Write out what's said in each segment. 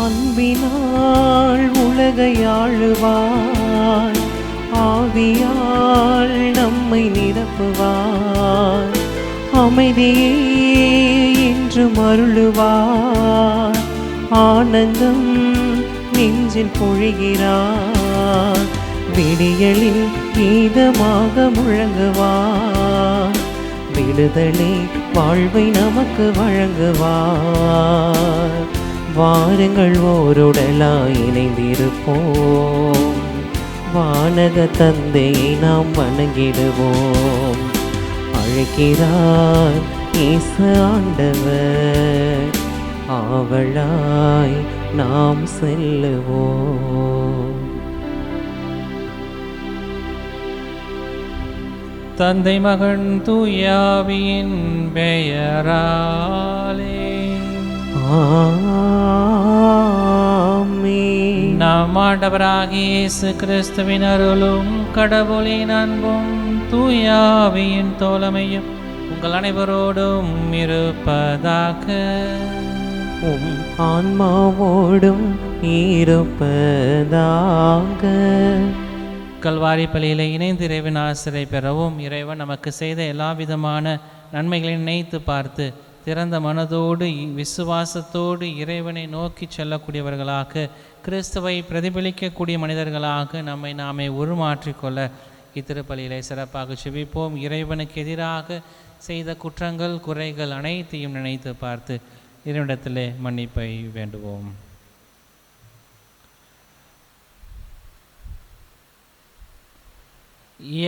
அன்பினால் உலகை ஆளுவார், ஆவியால் நம்மை நிரப்புவார், அமைதியே என்றும் அருளுவார், ஆனந்தம் நெஞ்சில் பொழிகிறார், விடியலில் கீதமாக முழங்குவார், விடுதலை வாழ்வை நமக்கு வழங்குவார். வாருங்கள் ஓருடலாய் இணைந்திருப்போம், வானக தந்தையை நாம் வணங்கிடுவோம். அழைக்கிறார் இயேசு ஆண்டவர், ஆவலாய் நாம் செல்லுவோம். தந்தை மகன் தூயாவியின் பெயராலே ஆமென். நம் ஆண்டவராகிய இயேசு கிறிஸ்துவின் அருளும் கடவுளின் அன்பும் தூயாவியின் தோழமையும் உங்கள் அனைவரோடும் இருப்பதாக. உம் ஆன்மாவோடும் இருப்பதாக. கல்வாரி பலியில் இணைந்து இறைவன் ஆசிரியை பெறவும், இறைவன் நமக்கு செய்த எல்லா விதமான நன்மைகளை நினைத்து பார்த்து திறந்த மனதோடு விசுவாசத்தோடு இறைவனை நோக்கி செல்லக்கூடியவர்களாக, கிறிஸ்துவை பிரதிபலிக்கக்கூடிய மனிதர்களாக நம்மை நாமே உருமாற்றிக்கொள்ள இத்திருப்பலியிலே சிறப்பாக செபிப்போம். இறைவனுக்கு எதிராக செய்த குற்றங்கள் குறைகள் அனைத்தையும் நினைத்து பார்த்து இறைவனிடத்திலே மன்னிப்பை வேண்டுவோம்.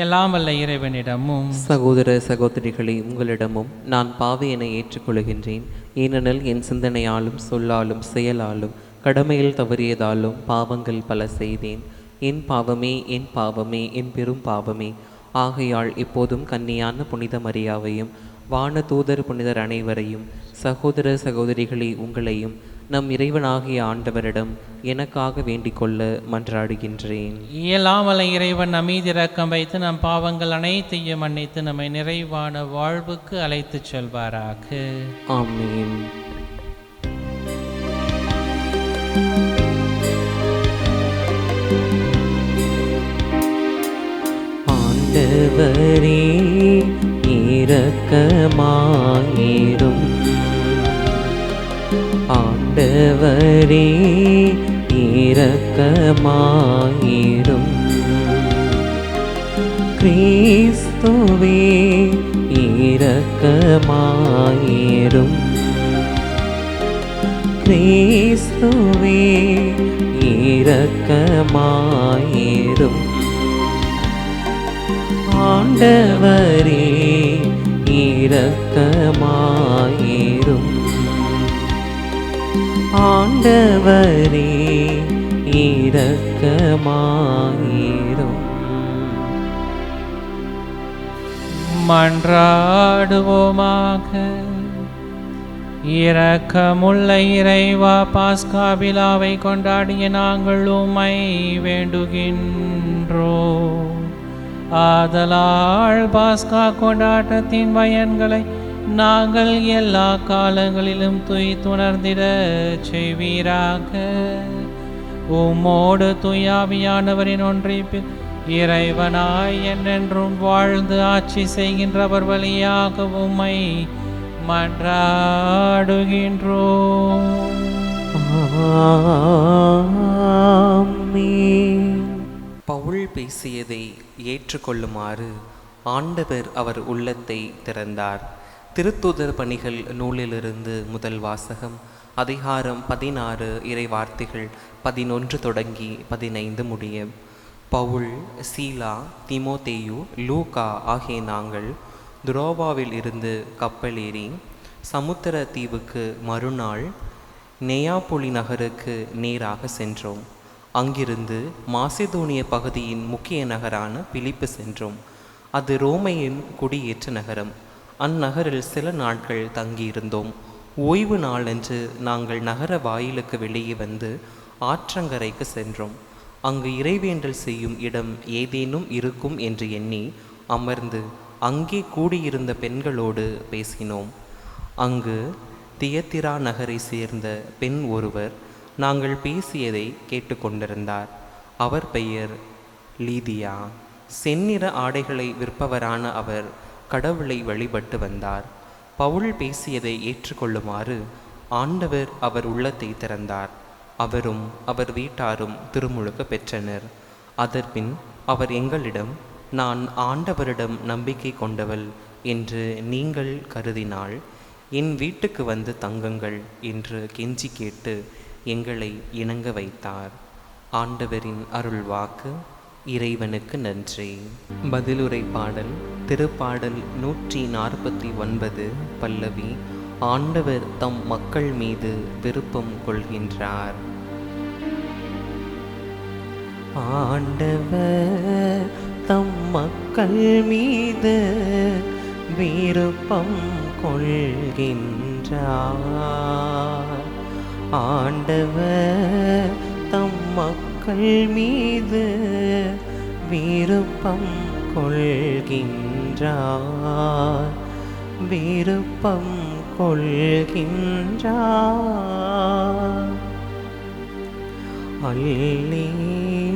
எல்லாம் வல்ல இறைவனிடமும் சகோதர சகோதரிகளே, உங்களிடமும் நான் பாவியனை ஏற்றுக்கொள்கின்றேன். ஏனெனில் என் சிந்தனையாலும் சொல்லாலும் செயலாலும் கடமையில் தவறியதாலும் பாவங்கள் பல செய்தேன். என் பாவமே, என் பாவமே, என் பெரும் பாவமே. ஆகையால் இப்போதும் கன்னியான புனித மரியாவையும் வான தூதர் புனிதர் அனைவரையும், சகோதர சகோதரிகளே உங்களையும் நம் இறைவனாகிய ஆண்டவரிடம் எனக்காக வேண்டிக் கொள்ள மன்றாடுகின்றேன். இயலாமல இறைவன் நம் மீது இரக்கம் வைத்து நம் பாவங்கள் அனைத்தையும் மன்னித்து நம்மை நிறைவான வாழ்வுக்கு அழைத்துச் செல்வாராக. ஆமென். ஆண்டவரே இரக்கமாயிரும், ஆண்டவரே இரக்கமாயிரும், கிறிஸ்துவே இரக்கமாயிரும், கிறிஸ்துவே இரக்கமாயிரும், ஆண்டவரே இரக்கமாயிரும், ஆண்டவரே இரக்கமாயிரும். மன்றாடுவோமாக. இரக்கமுள்ள இறைவா, பாஸ்கா விழாவை கொண்டாடிய நாங்கள் உம்மை வேண்டுகின்றோம். ஆதலால் பாஸ்கா கொண்டாட்டத்தின் பயன்களை நாங்கள் எல்லா காலங்களிலும் துணர்ந்திட செய்வீராக. உம்மோடு தூயாவியானவரின் ஒன்றிப்பில் இறைவனாய் என்றென்றும் வாழ்ந்து ஆட்சி செய்கின்றவர் வழியாக உம்மை மன்றாடுகின்றோம். ஆமென். பவுல் பேசியதை ஏற்றுக்கொள்ளுமாறு ஆண்டவர் அவர் உள்ளத்தை திறந்தார். திருத்தூதர் பணிகள் நூலிலிருந்து முதல் வாசகம். அதிகாரம் 16, இறை வார்த்தைகள் 11 தொடங்கி 15 முடிய. பவுல், சீலா, தீமோத்தேயு, லூக்கா ஆகிய நாங்கள் துரோவாவில் இருந்து கப்பலேறி சமுத்திர தீவுக்கு மறுநாள் நெயாபொலி நகருக்கு நேராக சென்றோம். அங்கிருந்து மாசிதோனிய பகுதியின் முக்கிய நகரான பிலிப்பு சென்றோம். அது ரோமையின் குடியேற்ற நகரம். அந்நகரில் சில நாட்கள் தங்கியிருந்தோம். ஓய்வு நாளன்று நாங்கள் நகர வாயிலுக்கு வெளியே வந்து ஆற்றங்கரைக்கு சென்றோம். அங்கு இறைவேண்டல் செய்யும் இடம் ஏதேனும் இருக்கும் என்று எண்ணி அமர்ந்து அங்கே கூடியிருந்த பெண்களோடு பேசினோம். அங்கு தியத்திரா நகரை சேர்ந்த பெண் ஒருவர் நாங்கள் பேசியதை கேட்டுக்கொண்டிருந்தார். அவர் பெயர் லீதியா. செந்நிற ஆடைகளை விற்பவரான அவர் கடவுளை வழிபட்டு வந்தார். பவுல் பேசியதை ஏற்றுக்கொள்ளுமாறு ஆண்டவர் அவர் உள்ளத்தை திறந்தார். அவரும் அவர் வீட்டாரும் திருமுழுக்கு பெற்றனர். அதன்பின் அவர் எங்களிடம், நான் ஆண்டவரிடம் நம்பிக்கை கொண்டவள் என்று நீங்கள் கருதினால் என் வீட்டுக்கு வந்து தங்குங்கள் என்று கெஞ்சி கேட்டு எங்களை இணங்க வைத்தார். ஆண்டவரின் அருள்வாக்கு. இறைவனுக்கு நன்றி. பதிலுரை பாடல். திருப்பாடல் 149 பல்லவி. ஆண்டவர் தம் மக்கள் மீது விருப்பம் கொள்கின்றார். ஆண்டவர் தம் மக்கள் மீது விருப்பம் கொள்கின்றார். ஆண்டவர் தம் மக்கள் மீது விருப்பம் கொள்கின்றார். விருப்பம் கொள்கின்றார். அல்லேலூயா.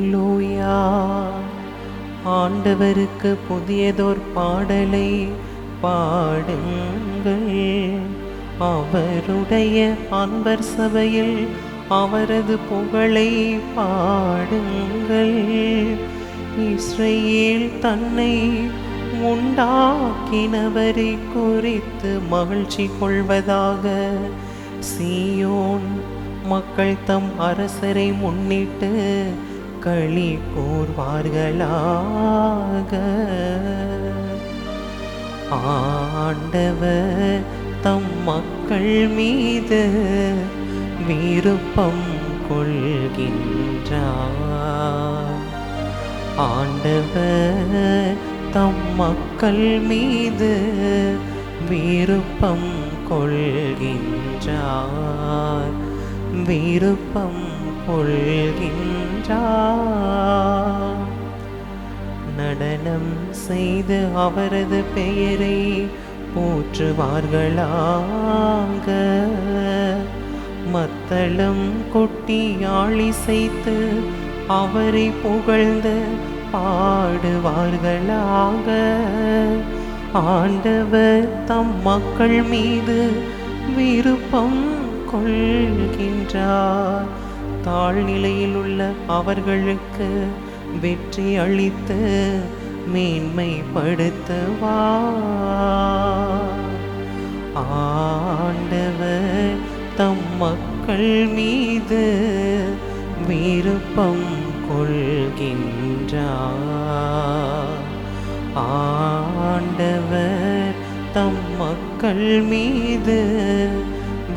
ஆண்டவருக்கு புதியதோர் பாடலை பாடுங்கள். அவருடைய அன்பர் சபையில் அவரது புகழை பாடுங்கள். இஸ்ரவேல் தன்னை உண்டாக்கினவரை குறித்து மகிழ்ச்சி கொள்வதாக. சீயோன் மக்கள் தம் அரசரை முன்னிட்டு களி கூர்வார்களாக. ஆண்டவர் தம் மக்கள் மீது விருப்பம் கொள்கின்றார். ஆண்டவர் தம் மக்கள் மீது விருப்பம் கொள்கின்றார். விருப்பம் கொள்கின்றார். நடனம் செய்து அவரது பெயரை போற்றுவார்களாக. மத்தளம் கொட்டி ஆழிசைத்து அவரை புகழ்ந்து பாடுவார்களாக. ஆண்டவர் தம் மக்கள் மீது விருப்பம் கொள்கின்றார். தாழ்நிலையில் உள்ள அவர்களுக்கு வெற்றி அளித்து மேன்மைப்படுத்துவார். ஆண்டவர் தம் மக்கள் மீது விருப்பம் கொள்கின்றார். ஆண்டவர் தம் மக்கள் மீது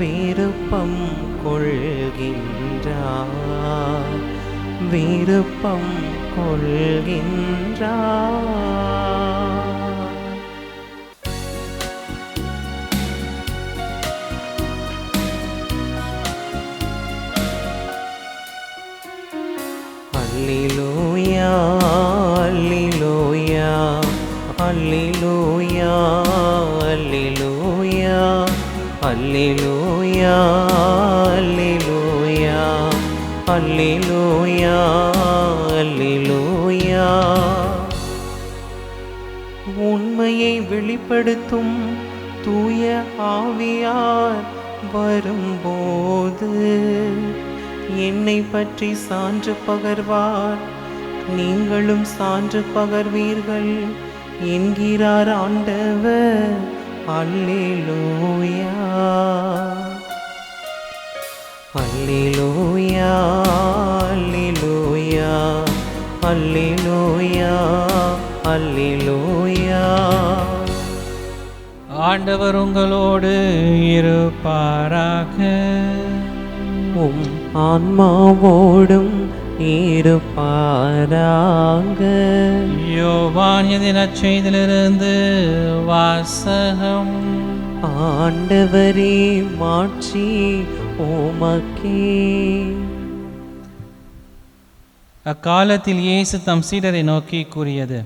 விருப்பம் கொள்கின்றார். விருப்பம் கொள்கின்றார். அல்லேலூயா, அல்லேலூயா, அல்லேலூயா, அல்லேலூயா, அல்லேலூயா, அல்லேலூயா, அல்லேலூயா, அல்லேலூயா. உண்மையை வெளிப்படுத்தும் தூய ஆவியார் வரும்போது என்னை பற்றி சான்று பகர்வார். நீங்களும் சான்று பகர்வீர்கள் என்கிறார் ஆண்டவர். அல்லேலூயா, அல்லேலூயா, அல்லேலூயா, அல்லேலூயா, அல்லேலூயா. ஆண்டவர் உங்களோடு இருப்பாராக. உம் ஆன்மாவோடும் இருப்பாராக. யோவான் எழுதின நற்செய்தியிலிருந்து வாசகம். ஆண்டவரே, மாட்சி உமக்கே. அக்காலத்தில் இயேசு தம் சீடரை நோக்கி கூறியது,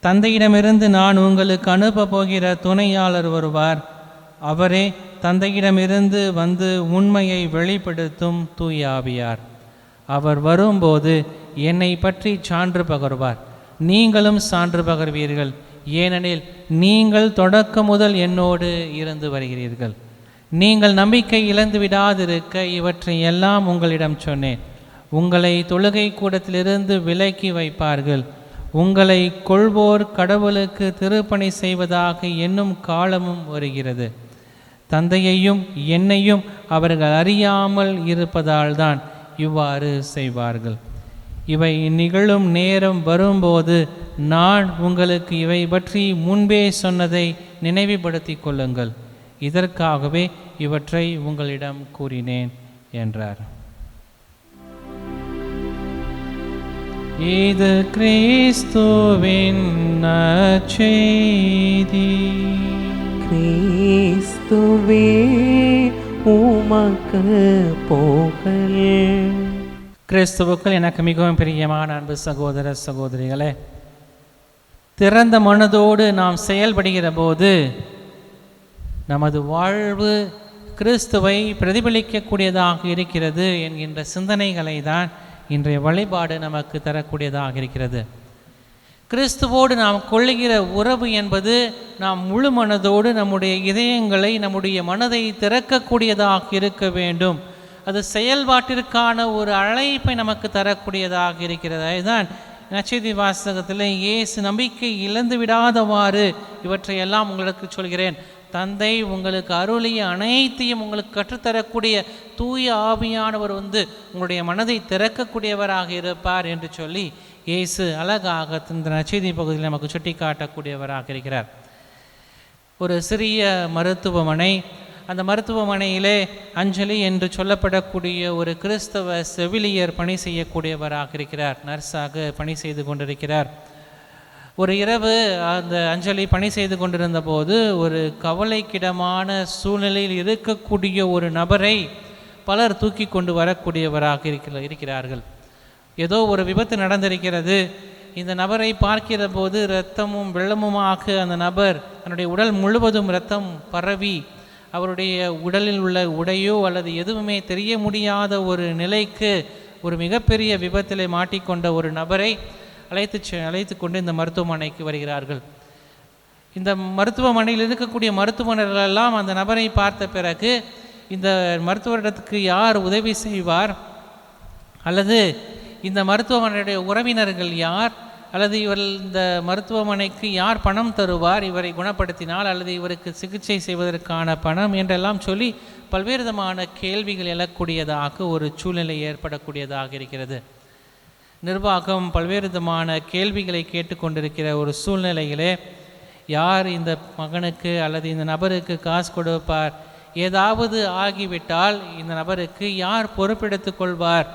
தந்தையிடமிருந்து நான் உங்களுக்கு அனுப்ப போகிற துணையாளர் வருவார். அவரே தந்தையிடமிருந்து வந்து உண்மையை வெளிப்படுத்தும் தூய ஆவியார். அவர் வரும்போது என்னை பற்றி சான்று பகர்வார். நீங்களும் சான்று பகர்வீர்கள், ஏனெனில் நீங்கள் தொடக்கம் முதல் என்னோடு இருந்து வருகிறீர்கள். நீங்கள் நம்பிக்கை இழந்து விடாதிருக்க இவற்றை எல்லாம் உங்களிடம் சொன்னேன். உங்களை தொழுகை கூடத்திலிருந்து விலக்கி வைப்பார்கள். உங்களை கொள்வோர் கடவுளுக்கு திருப்பணி செய்வதாக என்னும் காலமும் வருகிறது. தந்தையையும் என்னையும் அவர்கள் அறியாமல் இருப்பதால்தான் இவ்வாறு செய்வார்கள். இவை நிகழும் நேரம் வரும்போது நான் உங்களுக்கு இவை பற்றி முன்பே சொன்னதை நினைவுபடுத்திக் கொள்ளுங்கள். இதற்காகவே இவற்றை உங்களிடம் கூறினேன் என்றார். இது கிறிஸ்துவின் நற்செய்தி. கிறிஸ்துவே உமக்கு புகழ். கிறிஸ்துவுக்குள் எனக்கு மிகவும் பிரியமான அன்பு சகோதர சகோதரிகளே, திறந்த மனதோடு நாம் செயல்படுகிற போது நமது வாழ்வு கிறிஸ்துவை பிரதிபலிக்கக்கூடியதாக இருக்கிறது என்கின்ற சிந்தனைகளை தான் இன்றைய வழிபாடு நமக்கு தரக்கூடியதாக இருக்கிறது. கிறிஸ்துவோடு நாம் கொள்ளுகிற உறவு என்பது நாம் முழு மனதோடு நம்முடைய இதயங்களை, நம்முடைய மனதை திறக்கக்கூடியதாக இருக்க வேண்டும். அது செயல்பாட்டிற்கான ஒரு அழைப்பை நமக்கு தரக்கூடியதாக இருக்கிறது. அதுதான் நற்செய்தி வாசகத்தில் இயேசு நம்பிக்கை இழந்து விடாதவாறு இவற்றையெல்லாம் உங்களுக்கு சொல்கிறேன். தந்தை உங்களுக்கு அருளிய அனைத்தையும் உங்களுக்கு கற்றுத்தரக்கூடிய தூய ஆவியானவர் வந்து உங்களுடைய மனதை திறக்கக்கூடியவராக இருப்பார் என்று சொல்லி இயேசு அழகாக இந்த நற்செய்தி பகுதியில் நமக்கு சுட்டி காட்டக்கூடியவராக இருக்கிறார். ஒரு சிறிய மருத்துவமனை, அந்த மருத்துவமனையிலே அஞ்சலி என்று சொல்லப்படக்கூடிய ஒரு கிறிஸ்தவ செவிலியர் பணி செய்யக்கூடியவராக இருக்கிறார். நர்ஸாக பணி செய்து கொண்டிருக்கிறார். ஒரு இரவு அந்த அஞ்சலி பணி செய்து கொண்டிருந்த போது ஒரு கவலைக்கிடமான சூழ்நிலையில் இருக்கக்கூடிய ஒரு நபரை பலர் தூக்கி கொண்டு வரக்கூடியவராக இருக்கிறார்கள். ஏதோ ஒரு விபத்து நடந்திருக்கிறது. இந்த நபரை பார்க்கிற போது இரத்தமும் வெள்ளமுமாக அந்த நபர் தன்னுடைய உடல் முழுவதும் இரத்தம் பரவி அவருடைய உடலில் உள்ள உடையோ அல்லது எதுவுமே தெரிய முடியாத ஒரு நிலைக்கு ஒரு மிகப்பெரிய விபத்திலே மாட்டிக்கொண்ட ஒரு நபரை அழைத்து கொண்டு இந்த மருத்துவமனைக்கு வருகிறார்கள். இந்த மருத்துவமனையில் இருக்கக்கூடிய மருத்துவர்களெல்லாம் அந்த நபரை பார்த்த பிறகு இந்த மருத்துவரிடத்துக்கு யார் உதவி செய்வார், அல்லது இந்த மருத்துவமனையுடைய உறவினர்கள் யார், அல்லது இந்த மருத்துவமனைக்கு யார் பணம் தருவார் இவரை குணப்படுத்தினால், அல்லது இவருக்கு சிகிச்சை செய்வதற்கான பணம் என்றெல்லாம் சொல்லி பல்வேறு விதமான கேள்விகள் எழக்கூடியதாக ஒரு சூழ்நிலை ஏற்படக்கூடியதாக இருக்கிறது. நிர்வாகம் பல்வேறு விதமான கேள்விகளை கேட்டுக்கொண்டிருக்கிற ஒரு சூழ்நிலையிலே யார் இந்த மகனுக்கு அல்லது இந்த நபருக்கு காசு கொடுப்பார், ஏதாவது ஆகிவிட்டால் இந்த நபருக்கு யார் பொறுப்பெடுத்துக் கொள்வார்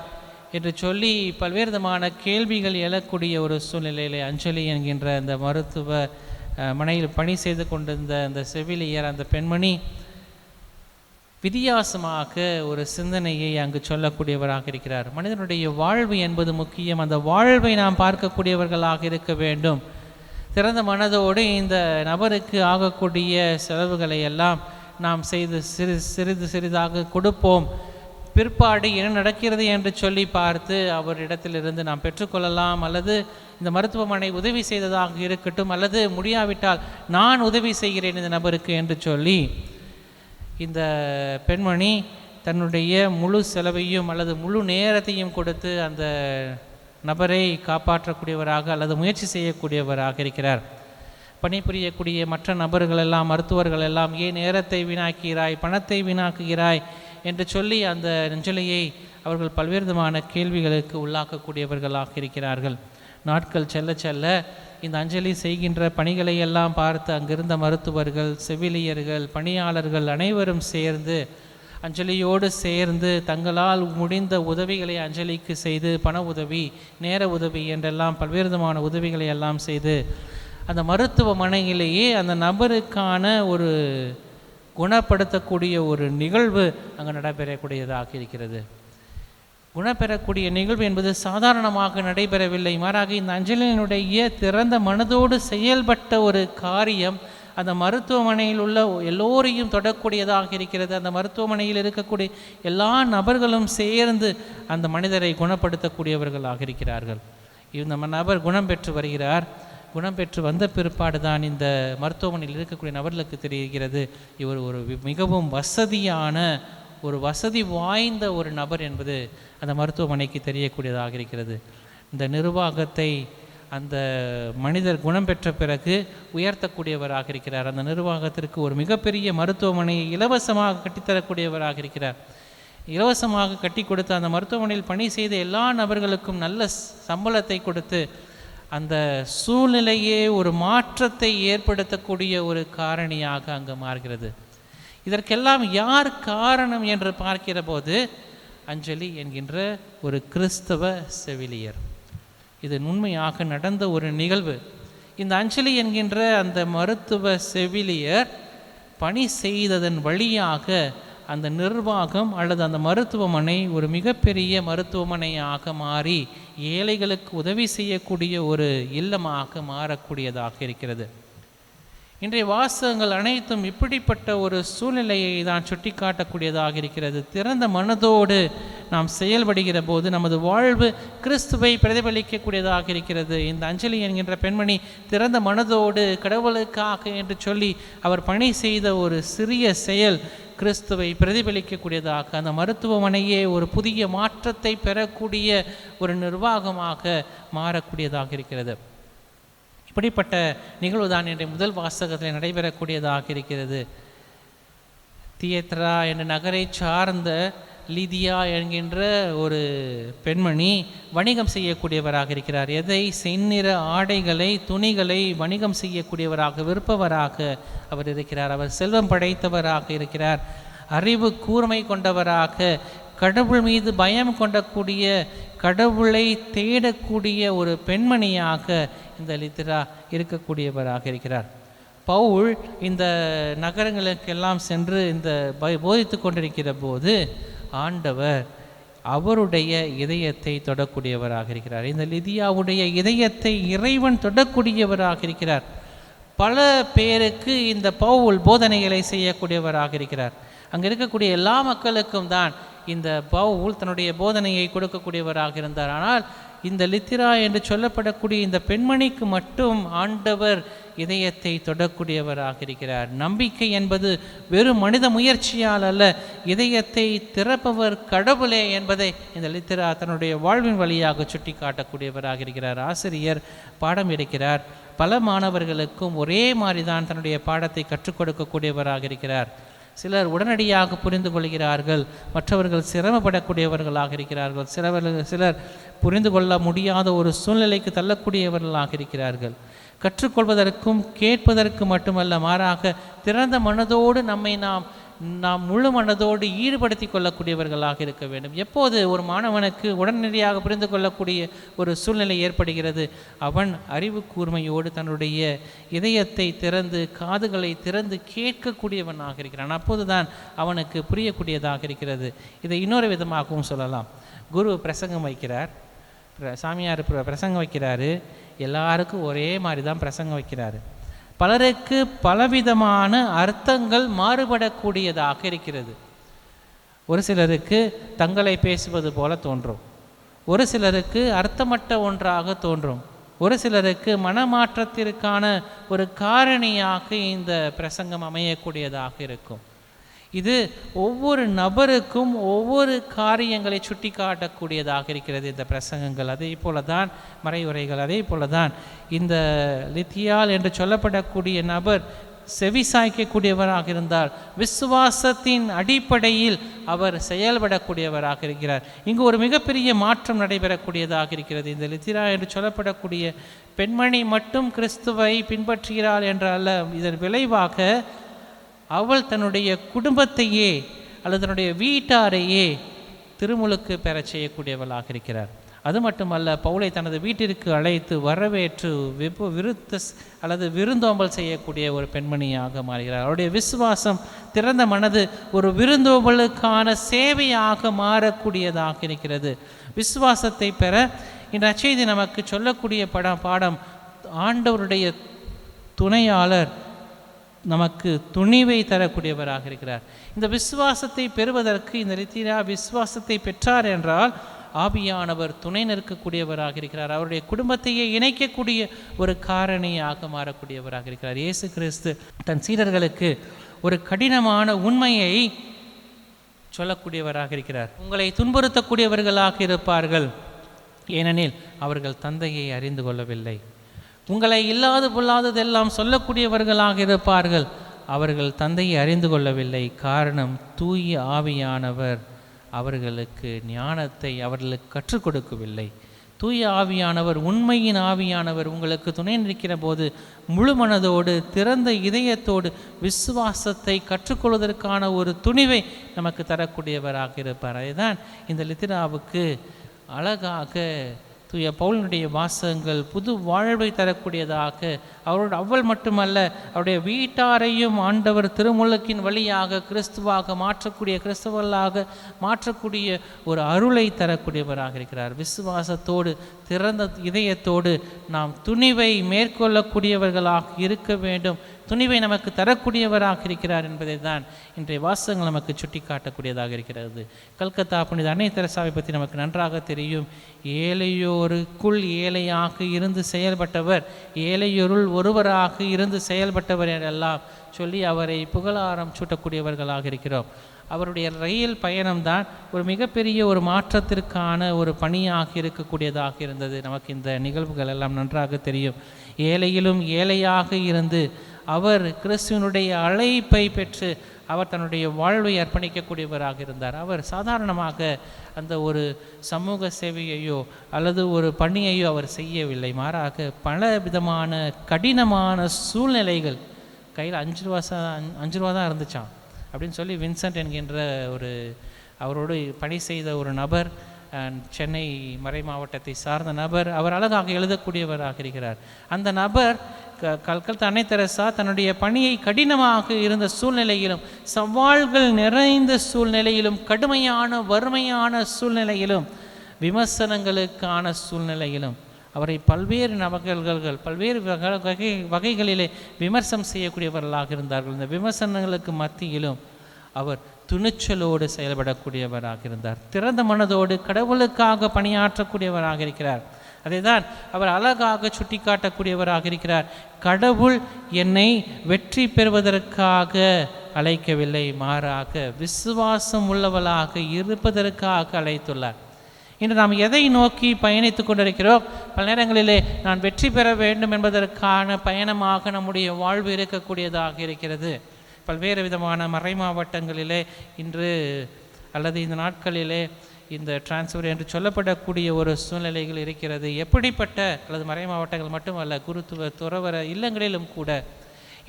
என்று சொல்லி பல்வேறு விதமான கேள்விகள் எழக்கூடிய ஒரு சூழ்நிலையிலே அஞ்சலி என்கின்ற அந்த மருத்துவ மனையில் பணி செய்து கொண்டிருந்த அந்த செவிலியர், அந்த பெண்மணி வித்தியாசமாக ஒரு சிந்தனையை அங்கு சொல்லக்கூடியவராக இருக்கிறார். மனிதனுடைய வாழ்வு என்பது முக்கியம். அந்த வாழ்வை நாம் பார்க்கக்கூடியவர்களாக இருக்க வேண்டும். திறந்த மனதோடு இந்த நபருக்கு ஆகக்கூடிய செலவுகளை எல்லாம் நாம் செய்து சிறிதாக கொடுப்போம். பிற்பாடு என்ன நடக்கிறது என்று சொல்லி பார்த்து அவரிடத்திலிருந்து நாம் பெற்றுக்கொள்ளலாம். அல்லது இந்த மருத்துவமனை உதவி செய்ததாக இருக்கட்டும், அல்லது முடியாவிட்டால் நான் உதவி செய்கிறேன் இந்த நபருக்கு என்று சொல்லி இந்த பெண்மணி தன்னுடைய முழு செலவையும் அல்லது முழு நேரத்தையும் கொடுத்து அந்த நபரை காப்பாற்றக்கூடியவராக அல்லது முயற்சி செய்யக்கூடியவராக இருக்கிறார். பணிபுரியக்கூடிய மற்ற நபர்கள் எல்லாம், மருத்துவர்கள் எல்லாம், ஏன் நேரத்தை வீணாக்குகிறாய், பணத்தை வீணாக்குகிறாய் என்று சொல்லி அந்த அஞ்சலியை அவர்கள் பல்வேறு விதமான கேள்விகளுக்கு உள்ளாக்கக்கூடியவர்களாக இருக்கிறார்கள். நாட்கள் செல்ல செல்ல இந்த அஞ்சலி செய்கின்ற பணிகளை எல்லாம் பார்த்து அங்கிருந்த மருத்துவர்கள், செவிலியர்கள், பணியாளர்கள் அனைவரும் சேர்ந்து அஞ்சலியோடு சேர்ந்து தங்களால் முடிந்த உதவிகளை அஞ்சலிக்கு செய்து பண உதவி, நேர உதவி என்றெல்லாம் பல்வேறு விதமான உதவிகளை எல்லாம் செய்து அந்த மருத்துவமனையிலேயே அந்த நபருக்கான ஒரு குணப்படுத்தக்கூடிய ஒரு நிகழ்வு அங்கே நடைபெறக்கூடியதாக இருக்கிறது. குணப்பெறக்கூடிய நிகழ்வு என்பது சாதாரணமாக நடைபெறவில்லை. மாறாக இந்த அஞ்சலியினுடைய திறந்த மனதோடு செயல்பட்ட ஒரு காரியம் அந்த மருத்துவமனையில் உள்ள எல்லோரையும் தொடக்கூடியதாக இருக்கிறது. அந்த மருத்துவமனையில் இருக்கக்கூடிய எல்லா நபர்களும் சேர்ந்து அந்த மனிதரை குணப்படுத்தக்கூடியவர்களாக இருக்கிறார்கள். இந்த நபர் குணம் பெற்று வருகிறார். குணம் பெற்று வந்த பிற்பாடு தான் இந்த மருத்துவமனையில் இருக்கக்கூடிய நபர்களுக்கு தெரிகிறது இவர் ஒரு மிகவும் வசதி வாய்ந்த ஒரு நபர் என்பது அந்த மருத்துவமனைக்கு தெரியக்கூடியதாக இருக்கிறது. இந்த நிர்வாகத்தை அந்த மனிதர் குணம் பெற்ற பிறகு உயர்த்தக்கூடியவராக இருக்கிறார். அந்த நிர்வாகத்திற்கு ஒரு மிகப்பெரிய மருத்துவமனையை இலவசமாக கட்டித்தரக்கூடியவராக இருக்கிறார். இலவசமாக கட்டி கொடுத்து அந்த மருத்துவமனையில் பணி செய்த எல்லா நபர்களுக்கும் நல்ல சம்பளத்தை கொடுத்து அந்த சூழ்நிலையே ஒரு மாற்றத்தை ஏற்படுத்தக்கூடிய ஒரு காரணியாக அங்கு மாறுகிறது. இதற்கெல்லாம் யார் காரணம் என்று பார்க்கிற போது அஞ்சலி என்கின்ற ஒரு கிறிஸ்தவ செவிலியர். இது உண்மையாக நடந்த ஒரு நிகழ்வு. இந்த அஞ்சலி என்கின்ற அந்த மருத்துவ செவிலியர் பணி செய்ததன் வழியாக அந்த நிர்வாகம் அல்லது அந்த மருத்துவமனை ஒரு மிகப்பெரிய மருத்துவமனையாக மாறி ஏழைகளுக்கு உதவி செய்யக்கூடிய ஒரு இல்லமாக மாறக்கூடியதாக இருக்கிறது. இன்றைய வாசகங்கள் அனைத்தும் இப்படிப்பட்ட ஒரு சூழ்நிலையை தான் சுட்டி காட்டக்கூடியதாக இருக்கிறது. திறந்த மனதோடு நாம் செயல்படுகிற போது நமது வாழ்வு கிறிஸ்துவை பிரதிபலிக்கக்கூடியதாக இருக்கிறது. இந்த அஞ்சலி என்கின்ற பெண்மணி திறந்த மனதோடு கடவுளுக்காக என்று சொல்லி அவர் பணி செய்த ஒரு சிறிய செயல் கிறிஸ்துவை பிரதிபலிக்கக்கூடியதாக, அந்த மருத்துவமனையே ஒரு புதிய மாற்றத்தை பெறக்கூடிய ஒரு நிர்வாகமாக மாறக்கூடியதாக இருக்கிறது. இப்படிப்பட்ட நிகழ்வு தான் இன்றைய முதல் வாசகத்தில் நடைபெறக்கூடியதாக இருக்கிறது. தியேத்ரா என்ற நகரை சார்ந்த லிதியா என்கின்ற ஒரு பெண்மணி வணிகம் செய்யக்கூடியவராக இருக்கிறார். எதை? செந்நிற ஆடைகளை, துணிகளை வணிகம் செய்யக்கூடியவராக, விற்பவராக அவர் இருக்கிறார். அவர் செல்வம் படைத்தவராக இருக்கிறார். அறிவு கூர்மை கொண்டவராக, கடவுள் மீது பயம் கொண்டக்கூடிய, கடவுளை தேடக்கூடிய ஒரு பெண்மணியாக இந்த லிதியா இருக்கக்கூடியவராக இருக்கிறார். பவுல் இந்த நகரங்களுக்கெல்லாம் சென்று இந்த போதித்து கொண்டிருக்கிற போது ஆண்டவர் அவருடைய இதயத்தை தொடக்கூடியவராக இருக்கிறார். இந்த லிதியாவுடைய இதயத்தை இறைவன் தொடக்கூடியவராக இருக்கிறார். பல பேருக்கு இந்த பவுல் போதனைகளை செய்யக்கூடியவராக இருக்கிறார். அங்கே இருக்கக்கூடிய எல்லா மக்களுக்கும் தான் இந்த பவுல் தன்னுடைய போதனையை கொடுக்கக்கூடியவராக இருந்தார். ஆனால் இந்த லிதியா என்று சொல்லப்படக்கூடிய இந்த பெண்மணிக்கு மட்டும் ஆண்டவர் இதயத்தை தொடக்கூடியவராக இருக்கிறார். நம்பிக்கை என்பது வெறும் மனித முயற்சியால் அல்ல, இதயத்தை திறப்பவர் கடவுளே என்பதை இந்த லிதியா தன்னுடைய வாழ்வின் வழியாக சுட்டி காட்டக்கூடியவராக இருக்கிறார். ஆசிரியர் பாடம் எடுக்கிறார். பல மாணவர்களுக்கும் ஒரே மாதிரி தான் தன்னுடைய பாடத்தை கற்றுக் கொடுக்கக்கூடியவராக இருக்கிறார். சிலர் உடனடியாக புரிந்து கொள்கிறார்கள், மற்றவர்கள் சிரமப்படக்கூடியவர்களாக இருக்கிறார்கள். சிலர் புரிந்து கொள்ள முடியாத ஒரு சூழ்நிலைக்கு தள்ளக்கூடியவர்களாக இருக்கிறார்கள். கற்றுக்கொள்வதற்கும் கேட்பதற்கு மட்டுமல்ல, மாறாக திறந்த மனதோடு நம்மை நாம் முழு மனதோடு ஈடுபடுத்தி கொள்ளக்கூடியவர்களாக இருக்க வேண்டும். எப்போது ஒரு மாணவனுக்கு உடனடியாக புரிந்து கொள்ளக்கூடிய ஒரு சூழ்நிலை ஏற்படுகிறது, அவன் அறிவு கூர்மையோடு தன்னுடைய இதயத்தை திறந்து, காதுகளை திறந்து கேட்கக்கூடியவனாக இருக்கிறான். அப்போதுதான் அவனுக்கு புரியக்கூடியதாக இருக்கிறது. இதை இன்னொரு விதமாகவும் சொல்லலாம். குரு பிரசங்கம் வைக்கிறார், சாமியார் பிரசங்கம் வைக்கிறாரு. எல்லாருக்கும் ஒரே மாதிரி தான் பிரசங்கம் வைக்கிறாரு. பலருக்கு பலவிதமான அர்த்தங்கள் மாறுபடக்கூடியதாக இருக்கிறது. ஒரு சிலருக்கு தங்களை பேசுவது போல தோன்றும், ஒரு சிலருக்கு அர்த்தமற்ற ஒன்றாக தோன்றும், ஒரு சிலருக்கு மனமாற்றத்திற்கான ஒரு காரணியாக இந்த பிரசங்கம் அமையக்கூடியதாக இருக்கும். இது ஒவ்வொரு நபருக்கும் ஒவ்வொரு காரியங்களை சுட்டி காட்டக்கூடியதாக இருக்கிறது இந்த பிரசங்கங்கள். அதே போல தான் மறைவுரைகள். அதே போல தான் இந்த லிதியாள் என்று சொல்லப்படக்கூடிய நபர் செவி சாய்க்கக்கூடியவராக இருந்தால் விசுவாசத்தின் அடிப்படையில் அவர் செயல்படக்கூடியவராக இருக்கிறார். இங்கு ஒரு மிகப்பெரிய மாற்றம் நடைபெறக்கூடியதாக இருக்கிறது. இந்த லிதியா என்று சொல்லப்படக்கூடிய பெண்மணி மட்டும் கிறிஸ்துவை பின்பற்றுகிறாள் என்றால் இதன் விளைவாக அவள் தன்னுடைய குடும்பத்தையே அல்லது தன்னுடைய வீட்டாரையே திருமுழுக்கு பெற செய்யக்கூடியவளாக இருக்கிறார். அது மட்டுமல்ல, பவுலை தனது வீட்டிற்கு அழைத்து வரவேற்று விருந்தோம்பல் செய்யக்கூடிய ஒரு பெண்மணியாக மாறுகிறார். அவருடைய விசுவாசம், திறந்த மனது ஒரு விருந்தோம்பலுக்கான சேவையாக மாறக்கூடியதாக இருக்கிறது. விசுவாசத்தை பெற இந்த நற்செய்தி நமக்கு சொல்லக்கூடிய பாடம், ஆண்டவருடைய துணையாளர் நமக்கு துணிவை தரக்கூடியவராக இருக்கிறார். இந்த விசுவாசத்தை பெறுவதற்கு இந்த லித்தியா விசுவாசத்தை பெற்றார் என்றால் ஆவியானவர் துணை நிற்கக்கூடியவராக இருக்கிறார். அவருடைய குடும்பத்தையே இணைக்கக்கூடிய ஒரு காரணியாக மாறக்கூடியவராக இருக்கிறார். இயேசு கிறிஸ்து தன் சீடர்களுக்கு ஒரு கடினமான உண்மையை சொல்லக்கூடியவராக இருக்கிறார். உங்களை துன்புறுத்தக்கூடியவர்களாக இருப்பார்கள், ஏனெனில் அவர்கள் தந்தையை அறிந்து கொள்ளவில்லை. உங்களை இல்லாது பொல்லாததெல்லாம் சொல்லக்கூடியவர்களாக இருப்பார்கள், அவர்கள் தந்தையை அறிந்து கொள்ளவில்லை. காரணம், தூய ஆவியானவர் அவர்களுக்கு ஞானத்தை அவர்களுக்கு கற்றுக் கொடுக்கவில்லை. தூய ஆவியானவர், உண்மையின் ஆவியானவர் உங்களுக்கு துணை நிற்கிற போது முழு மனதோடு திறந்த இதயத்தோடு விசுவாசத்தை கற்றுக்கொள்வதற்கான ஒரு துணிவை நமக்கு தரக்கூடியவராக இருப்பார். அதுதான் இந்த லித்திராவுக்கு அழகாக தூய பவுலினுடைய வாசகங்கள் புது வாழ்வை தரக்கூடியதாக அவள் மட்டுமல்ல, அவருடைய வீட்டாரையும் ஆண்டவர் திருமுழுக்கின் வழியாக கிறிஸ்துவாக மாற்றக்கூடிய, கிறிஸ்தவர்களாக மாற்றக்கூடிய ஒரு அருளை தரக்கூடியவராக இருக்கிறார். விசுவாசத்தோடு திறந்த இதயத்தோடு நாம் துணிவை மேற்கொள்ளக்கூடியவர்களாக இருக்க வேண்டும். துணிவை நமக்கு தரக்கூடியவராக இருக்கிறார் என்பதை தான் இன்றைய வாசகங்கள் நமக்கு சுட்டி காட்டக்கூடியதாக இருக்கிறது. கல்கத்தா புனித அன்னை தெரசாவை பற்றி நமக்கு நன்றாக தெரியும். ஏழையோருக்குள் ஏழையாக இருந்து செயல்பட்டவர், ஏழையோருள் ஒருவராக இருந்து செயல்பட்டவர் என்றெல்லாம் சொல்லி அவரை புகழாரம் சூட்டக்கூடியவர்களாக இருக்கிறோம். அவருடைய ரயில் பயணம்தான் ஒரு மிகப்பெரிய ஒரு மாற்றத்திற்கான ஒரு பணியாக இருக்கக்கூடியதாக இருந்தது. நமக்கு இந்த நிகழ்வுகள் எல்லாம் நன்றாக தெரியும். ஏழையிலும் ஏழையாக இருந்து அவர் கிறிஸ்துவனுடைய அழைப்பை பெற்று அவர் தன்னுடைய வாழ்வை அர்ப்பணிக்கக்கூடியவராக இருந்தார். அவர் சாதாரணமாக அந்த ஒரு சமூக சேவையையோ அல்லது ஒரு பணியையோ அவர் செய்யவில்லை. மாறாக பல விதமான கடினமான சூழ்நிலைகள், கையில் 5 ரூபா தான் இருந்துச்சான் அப்படின்னு சொல்லி வின்சென்ட் என்கின்ற ஒரு அவரோடு பணி செய்த ஒரு நபர், சென்னை மறை மாவட்டத்தை சார்ந்த நபர், அவர் அழகாக எழுதக்கூடியவராக இருக்கிறார். அந்த நபர் கல்கத்தா அன்னை தெரசா தன்னுடைய பணியை கடினமாக இருந்த சூழ்நிலையிலும், சவால்கள் நிறைந்த சூழ்நிலையிலும், கடுமையான வறுமையான சூழ்நிலையிலும், விமர்சனங்களுக்கான சூழ்நிலையிலும் அவரை பல்வேறு நபர்கள் பல்வேறு வகைகளிலே விமர்சனம் செய்யக்கூடியவர்களாக இருந்தார்கள். இந்த விமர்சனங்களுக்கு மத்தியிலும் அவர் துணிச்சலோடு செயல்படக்கூடியவராக இருந்தார். திறந்த மனதோடு கடவுளுக்காக பணியாற்றக்கூடியவராக இருக்கிறார். அதை தான் அவர் அழகாக சுட்டி காட்டக்கூடியவராக இருக்கிறார். கடவுள் என்னை வெற்றி பெறுவதற்காக அழைக்கவில்லை, மாறாக விசுவாசம் உள்ளவளாக இருப்பதற்காக அழைத்துள்ளார். இன்று நாம் எதை நோக்கி பயணித்து கொண்டிருக்கிறோம்? பல நேரங்களிலே நான் வெற்றி பெற வேண்டும் என்பதற்கான பயணமாக நம்முடைய வாழ்வு இருக்கக்கூடியதாக இருக்கிறது. பல்வேறு விதமான மறை மாவட்டங்களிலே இன்று அல்லது இந்த நாட்களிலே இந்த டிரான்ஸ்ஃபர் என்று சொல்லப்படக்கூடிய ஒரு சூழ்நிலைகள் இருக்கிறது. எப்படிப்பட்ட அல்லது மறை மாவட்டங்கள் மட்டுமல்ல, குருத்துவ துறவர இல்லங்களிலும் கூட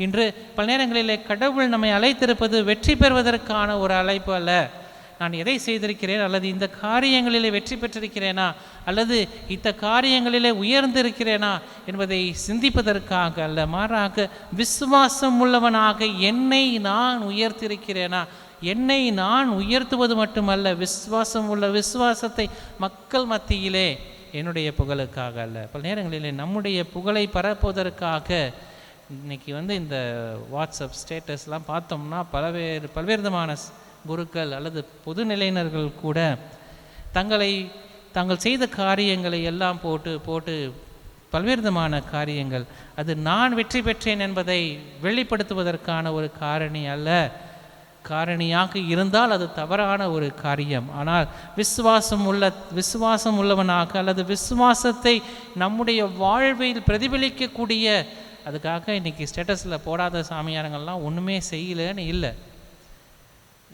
இன்று பல நேரங்களிலே கடவுள் நம்மை அழைத்திருப்பது வெற்றி பெறுவதற்கான ஒரு அழைப்பு அல்ல. நான் எதை செய்திருக்கிறேன் அல்லது இந்த காரியங்களிலே வெற்றி பெற்றிருக்கிறேனா அல்லது இந்த காரியங்களிலே உயர்ந்திருக்கிறேனா என்பதை சிந்திப்பதற்காக அல்ல, மாறாக விசுவாசம் உள்ளவனாக என்னை நான் உயர்த்திருக்கிறேனா, என்னை நான் உயர்த்துவது மட்டுமல்ல, விசுவாசம் உள்ள விசுவாசத்தை மக்கள் மத்தியிலே என்னுடைய புகழுக்காக அல்ல, பல நேரங்களிலே நம்முடைய புகழை பரப்புவதற்காக. இன்னைக்கு இந்த வாட்ஸ்அப் ஸ்டேட்டஸ்லாம் பார்த்தோம்னா பல்வேறு விதமான குருக்கள் அல்லது பொதுநிலையினர்கள் கூட தாங்கள் செய்த காரியங்களை எல்லாம் போட்டு பல்வேறு விதமான காரியங்கள், அது நான் வெற்றி பெற்றேன் என்பதை வெளிப்படுத்துவதற்கான ஒரு காரணி அல்ல. காரணியாக இருந்தால் அது தவறான ஒரு காரியம். ஆனால் விசுவாசம் உள்ளவனாக அல்லது விசுவாசத்தை நம்முடைய வாழ்வில் பிரதிபலிக்கக்கூடிய, அதுக்காக இன்றைக்கி ஸ்டேட்டஸில் போடாத சாமியாரங்கள்லாம் ஒன்றுமே செய்யலன்னு இல்லை.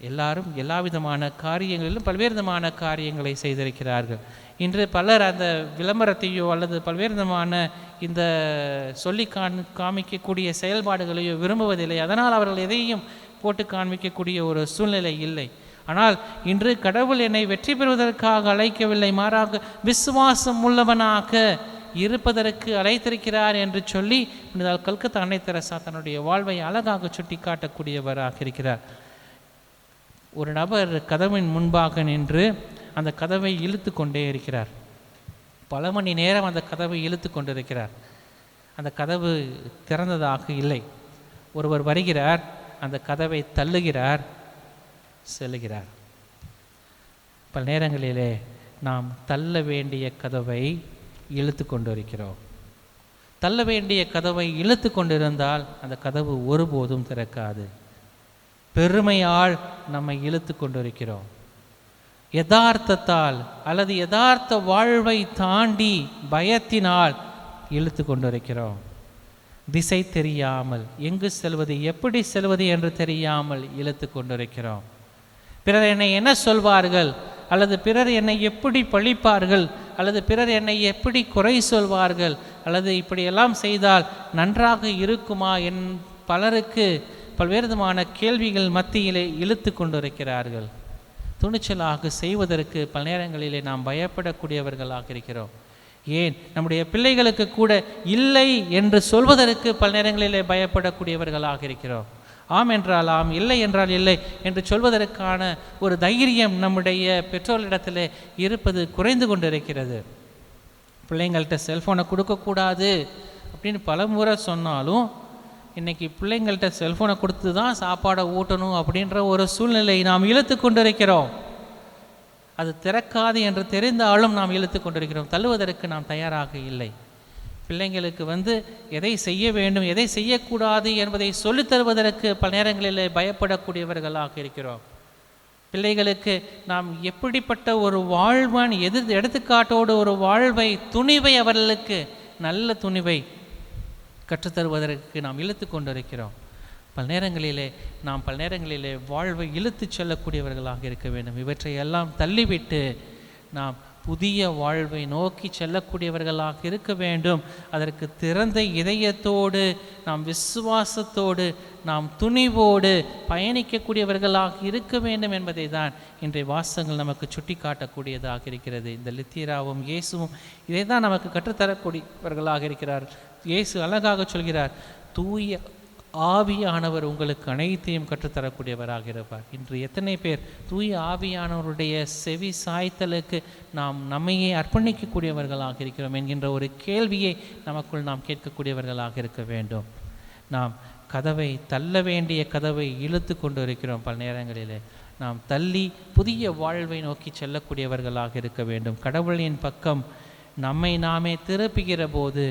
எல்லாரும் எல்லா விதமான காரியங்களிலும் பல்வேறு விதமான காரியங்களை செய்திருக்கிறார்கள். இன்று பலர் அந்த விளம்பரத்தையோ அல்லது பல்வேறு விதமான இந்த சொல்லி காமிக்கக்கூடிய செயல்பாடுகளையோ விரும்புவதில்லை. அதனால் அவர்கள் எதையும் போட்டு காண்பிக்கக்கூடிய ஒரு சூழ்நிலை இல்லை. ஆனால் இன்று கடவுள் என்னை வெற்றி பெறுவதற்காக அழைக்கவில்லை, மாறாக விசுவாசம் உள்ளவனாக இருப்பதற்கு அழைத்திருக்கிறார் என்று சொல்லி கல்கத்தா அன்னை தெரசா தன்னுடைய வாழ்வை அழகாக சுட்டி காட்டக்கூடியவராக இருக்கிறார். ஒரு நபர் கதவின் முன்பாக நின்று அந்த கதவை இழுத்து கொண்டே இருக்கிறார். பல மணி நேரம் அந்த கதவை இழுத்து கொண்டிருக்கிறார். அந்த கதவு திறந்ததாக இல்லை. ஒருவர் வருகிறார், அந்த கதவை தள்ளுகிறார், செல்லுகிறார். பல நேரங்களிலே நாம் தள்ள வேண்டிய கதவை இழுத்து கொண்டு இருக்கிறோம். தள்ள வேண்டிய கதவை இழுத்து கொண்டிருந்தால் அந்த கதவு ஒருபோதும் திறக்காது. பெருமையால் நம்மை இழுத்து கொண்டிருக்கிறோம். யதார்த்தத்தால் அல்லது யதார்த்த வாழ்வை தாண்டி பயத்தினால் இழுத்து கொண்டிருக்கிறோம். திசை தெரியாமல், எங்கு செல்வது, எப்படி செல்வது என்று தெரியாமல் இழுத்து கொண்டிருக்கிறோம். பிறர் என்னை என்ன சொல்வார்கள், அல்லது பிறர் என்னை எப்படி பழிப்பார்கள், அல்லது பிறர் என்னை எப்படி குறை சொல்வார்கள், அல்லது இப்படியெல்லாம் செய்தால் நன்றாக இருக்குமா என் பலருக்கு பல்வேறு விதமான கேள்விகள் மத்தியிலே இழுத்து கொண்டிருக்கிறார்கள். துணிச்சலாக செய்வதற்கு பல நேரங்களிலே நாம் பயப்படக்கூடியவர்களாக இருக்கிறோம். ஏன் நம்முடைய பிள்ளைகளுக்கு கூட இல்லை என்று சொல்வதற்கு பல நேரங்களிலே பயப்படக்கூடியவர்களாக இருக்கிறோம். ஆம் என்றால் ஆம், இல்லை என்றால் இல்லை என்று சொல்வதற்கான ஒரு தைரியம் நம்முடைய பெற்றோர்களிடத்தில் இருப்பது குறைந்து கொண்டிருக்கிறது. பிள்ளைங்கள்ட்ட செல்ஃபோனை கொடுக்கக்கூடாது அப்படின்னு பல முறை சொன்னாலும் இன்றைக்கி பிள்ளைங்கள்ட்ட செல்ஃபோனை கொடுத்து தான் சாப்பாடை ஊட்டணும் அப்படின்ற ஒரு சூழ்நிலை நாம் இழுத்து கொண்டிருக்கிறோம். அது திறக்காது என்று தெரிந்தாலும் நாம் இழுத்து கொண்டிருக்கிறோம். தள்ளுவதற்கு நாம் தயாராக இல்லை. பிள்ளைங்களுக்கு எதை செய்ய வேண்டும், எதை செய்யக்கூடாது என்பதை சொல்லித் தருவதற்கு பல நேரங்களில் பயப்படக்கூடியவர்களாக இருக்கிறோம். பிள்ளைகளுக்கு நாம் எப்படிப்பட்ட ஒரு வாழ்வான் எடுத்துக்காட்டோடு ஒரு வாழ்வை, துணிவை, அவர்களுக்கு நல்ல துணிவை கற்றுத்தருவதற்கு நாம் இழுத்து கொண்டிருக்கிறோம். பல நேரங்களிலே வாழ்வை இழுத்து செல்லக்கூடியவர்களாக இருக்க வேண்டும். இவற்றையெல்லாம் தள்ளிவிட்டு நாம் புதிய வாழ்வை நோக்கி செல்லக்கூடியவர்களாக இருக்க வேண்டும். அதற்கு திறந்த இதயத்தோடு, நாம் விசுவாசத்தோடு, நாம் துணிவோடு பயணிக்கக்கூடியவர்களாக இருக்க வேண்டும் என்பதை தான் இன்றைய வாசகங்கள் நமக்கு சுட்டி காட்டக்கூடியதாக இருக்கிறது. இந்த லித்திராவும் இயேசுவும் இதை தான் நமக்கு கற்றுத்தரக்கூடியவர்களாக இருக்கிறார். இயேசு அழகாக சொல்கிறார், தூய ஆவியானவர் உங்களுக்கு அனைத்தையும் கற்றுத்தரக்கூடியவராக இருப்பார். இன்று எத்தனை பேர் தூய ஆவியானவருடைய செவி சாய்த்தலுக்கு நாம் நம்மையே அர்ப்பணிக்கக்கூடியவர்களாக இருக்கிறோம் என்கின்ற ஒரு கேள்வியை நமக்குள் நாம் கேட்கக்கூடியவர்களாக இருக்க வேண்டும். நாம் கதவை தள்ள வேண்டிய கதவை இழுத்து கொண்டு இருக்கிறோம். பல நேரங்களிலே நாம் தள்ளி புதிய வாழ்வை நோக்கி செல்லக்கூடியவர்களாக இருக்க வேண்டும். கடவுளின் பக்கம் நம்மை நாமே திருப்புகிற போது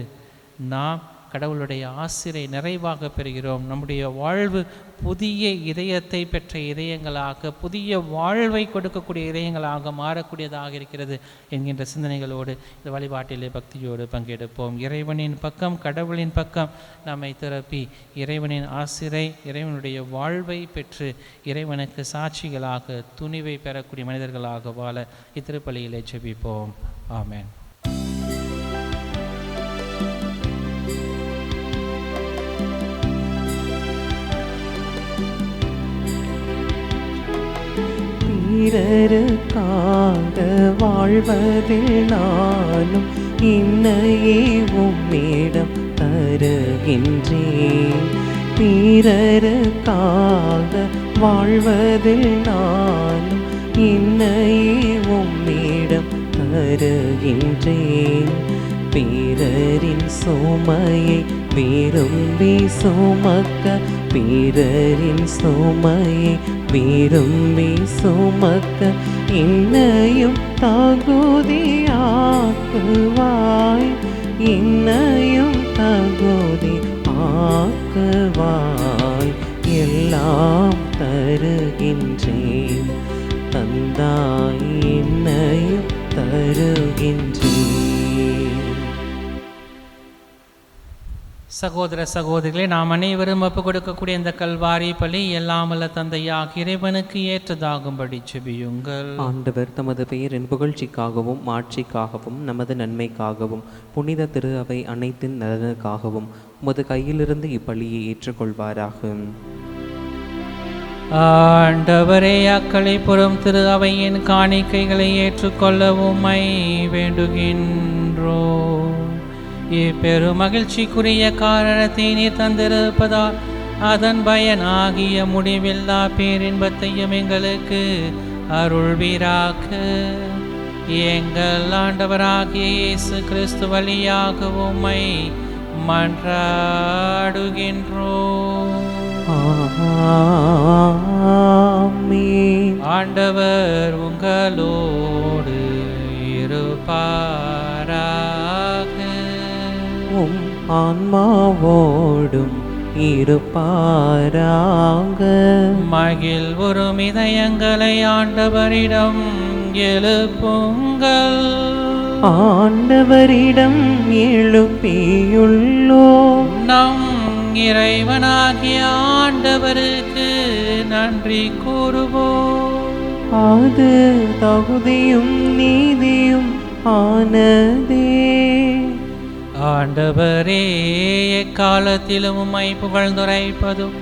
நாம் கடவுளுடைய ஆசிரை நிறைவாக பெறுகிறோம். நம்முடைய வாழ்வு புதிய இதயத்தை பெற்ற இதயங்களாக, புதிய வாழ்வை கொடுக்கக்கூடிய இதயங்களாக மாறக்கூடியதாக இருக்கிறது என்கின்ற சிந்தனைகளோடு இந்த வழிபாட்டிலே பக்தியோடு பங்கெடுப்போம். இறைவனின் பக்கம், கடவுளின் பக்கம் நம்மை திறப்பி இறைவனின் ஆசிரை, இறைவனுடைய வாழ்வை பெற்று இறைவனுக்கு சாட்சிகளாக துணிவை பெறக்கூடிய மனிதர்களாக வாழ இத்திருப்பலியிலே ஜெபிப்போம். ஆமென். பிறருக்காக வாழ்வதில் நானும் இன்னையே உம்மிடம் தருகின்றேன். பிறருக்காக வாழ்வதில் நானும் இன்னையே உம்மிடம் தருகின்றேன். பிறரின் சுமையை விரும்பி சுமக்க, பிறரின் சுமையை விரும்பி சுமக்க என்னையும் தகுதியாக்குவாய், என்னையும் தகுதி ஆக்குவாய். எல்லாம் தருகின்றேன் தந்தாய், என்னையும் தருகின்றேன். சகோதர சகோதரிகளே, நாம் அனைவரும் ஒப்பு கொடுக்கக்கூடிய இந்த கல்வாரி பலி எல்லாமல்ல தந்தையாக இறைவனுக்கு ஏற்றதாகும்படி செபியுங்கள். ஆண்டவர் தமது பெயரின் புகழ்ச்சிக்காகவும் மாட்சிக்காகவும் நமது நன்மைக்காகவும் புனித திரு அவை அனைத்தின் நலனுக்காகவும் உமது கையிலிருந்து இப்பலியை ஏற்றுக்கொள்வாராக. ஆண்டவரே, அக்களை புறம் திரு அவையின் காணிக்கைகளை ஏற்றுக்கொள்ள உம்மை வேண்டுகின்றோம். இப்பெரும் மகிழ்ச்சிக்குரிய காரணத்தை நீர் தந்திருப்பதால் அதன் பயனாகிய முடிவில்லா பேரின்பத்தையும் எங்களுக்கு அருள்வீராக. எங்கள் ஆண்டவராகிய இயேசு கிறிஸ்து வழியாக உம்மை மன்றாடுகின்றோம். ஆமென். ஆண்டவர் உங்களோடு இருப்பாராக. உம் ஆன்மாவோடும் இருப்பாராக. மகிழ்வுறும் இதயங்களை ஆண்டவரிடம் எழுப்புங்கள். ஆண்டவரிடம் எழுப்பியுள்ளோம். நம் இறைவனாகிய ஆண்டவருக்கு நன்றி கூறுவோம். அது தகுதியும் நீதியும் ஆனதே. ஆண்டவரே, எக்காலத்திலும் உம்மை புகழ்ந்துரைப்பதும்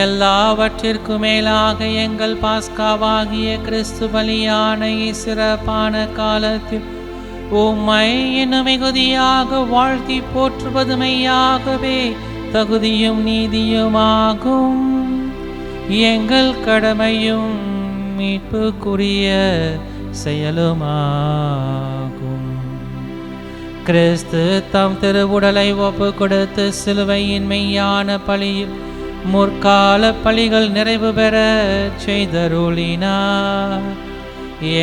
எல்லாவற்றிற்கும் மேலாக எங்கள் பாஸ்காவாகிய கிறிஸ்து பலியான சிறப்பான காலத்தில் உம்மை இன்னும் மிகுதியாக வாழ்த்தி போற்றுவதுமையாகவே தகுதியும் நீதியுமாகும். எங்கள் கடமையும் மீட்புக்குரிய செயலுமாகும். கிறிஸ்து தம் திருவுடலை ஒப்பு கொடுத்து சிலுவையின் மெய்யான பலியில் முற்கால பலிகள் நிறைவு பெற செய்தருளினார்.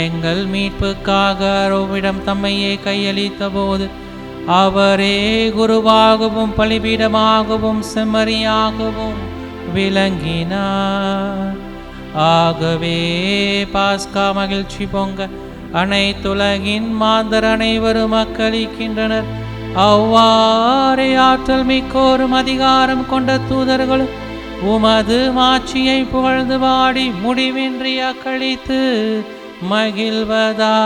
எங்கள் மீட்புக்காக அரோவிடம் தம்மையே கையளித்த போது அவரே குருவாகவும் பலிபீடமாகவும் செம்மறியாகவும் விளங்கினார். ஆகவே பாஸ்கா மகிழ்ச்சி பொங்க அனைத்துலகின் மாந்தர் அனைவரும் மக்களிக்கின்றனர். அவ்வாறே ஆற்றல் மிக்கோரும் அதிகாரம் கொண்ட தூதர்களும் உமது மாட்சியை புகழ்ந்து பாடி முடிவின்றி அக்களித்து மகிழ்வதாவது.